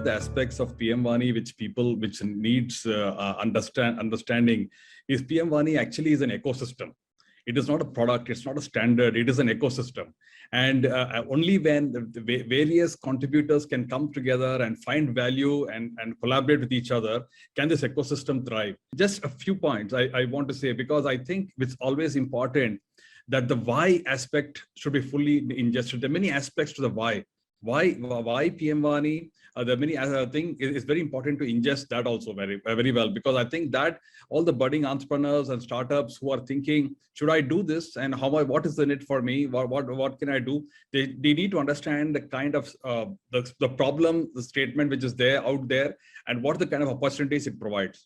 the aspects of PM WANI which needs understanding is PM WANI actually is an ecosystem. It is not a product, it's not a standard, it is an ecosystem. And only when the various contributors can come together and find value and collaborate with each other, can this ecosystem thrive. Just a few points I want to say, because I think it's always important that the why aspect should be fully ingested. There are many aspects to the why. Why PM WANI? There are many things. It's very important to ingest that also very well, because I think that all the budding entrepreneurs and startups who are thinking, should I do this, and what is in it for me? What can I do? They need to understand the kind of the problem, the statement which is there out there, and what the kind of opportunities it provides.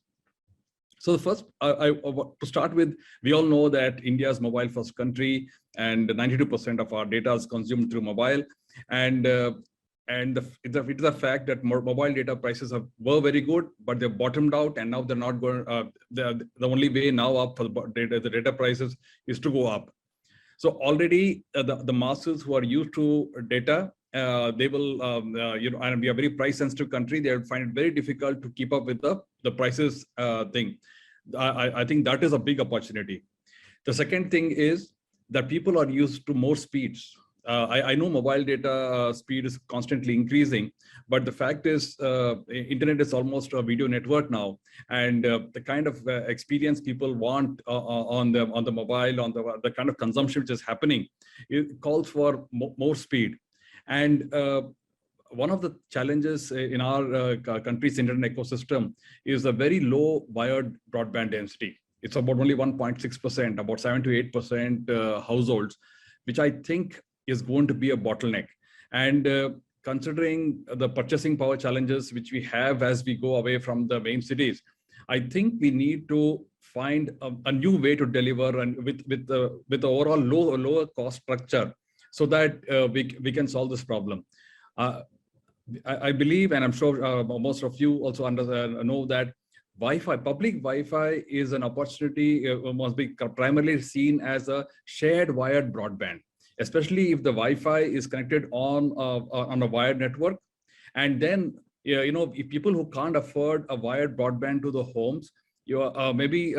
So the first, to start with, we all know that India is mobile first country, and 92% of our data is consumed through mobile. And it is a fact that mobile data prices were very good, but they've bottomed out, and now they're not going. The only way now up for the data prices is to go up. So already the masses who are used to data, they will, and we are a very price sensitive country. They'll find it very difficult to keep up with the prices thing. I think that is a big opportunity. The second thing is that people are used to more speeds. I know mobile data speed is constantly increasing, but the fact is internet is almost a video network now, and the kind of experience people want on the mobile, on the kind of consumption which is happening, it calls for more speed. And one of the challenges in our country's internet ecosystem is a very low wired broadband density. It's about only 1.6%, about 7 to 8% households, which I think is going to be a bottleneck. And considering the purchasing power challenges which we have as we go away from the main cities, I think we need to find a new way to deliver, and with the overall lower cost structure, so that we can solve this problem. I believe, and I'm sure most of you also know, that Wi-Fi, public Wi-Fi is an opportunity, must be primarily seen as a shared wired broadband, especially if the Wi-Fi is connected on a wired network. And then, if people who can't afford a wired broadband to the homes, maybe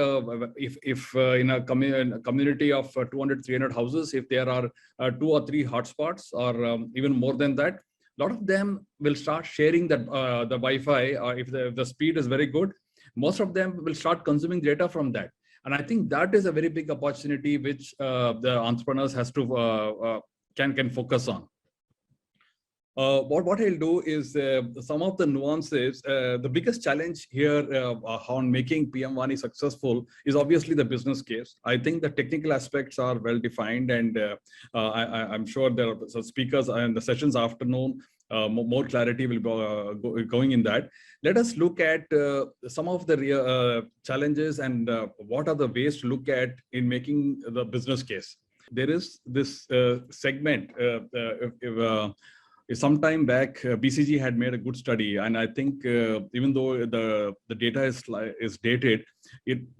if in a community of 200, 300 houses, if there are 2 or 3 hotspots, or even more than that, a lot of them will start sharing that the Wi-Fi. If the speed is very good, most of them will start consuming data from that. And I think that is a very big opportunity which the entrepreneurs can focus on. What I'll do is some of the nuances. The biggest challenge here on making PM WANI successful is obviously the business case. I think the technical aspects are well defined, and I'm sure there are some speakers in the sessions afternoon. More clarity will be going in that. Let us look at some of the challenges and what are the ways to look at in making the business case. There is this segment. Some time back, BCG had made a good study, and I think even though the data is dated,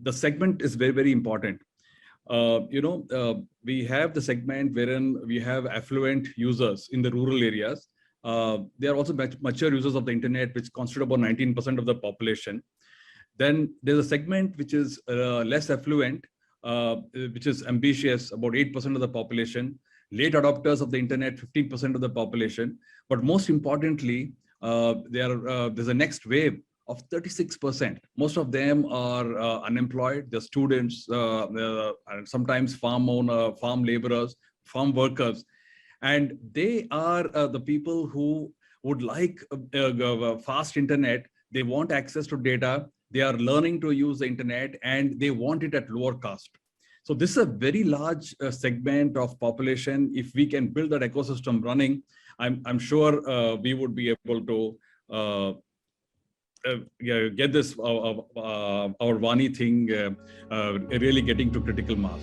the segment is very, very important. We have the segment wherein we have affluent users in the rural areas. They are also mature users of the internet, which constitute about 19% of the population. Then there's a segment which is less affluent, which is ambitious, about 8% of the population. Late adopters of the internet, 15% of the population. But most importantly, there's a next wave of 36%. Most of them are unemployed. They're students, and sometimes farm laborers, farm workers. And they are the people who would like fast internet. They want access to data. They are learning to use the internet, and they want it at lower cost. So this is a very large segment of population. If we can build that ecosystem running, I'm sure we would be able to get this our WANI thing really getting to critical mass.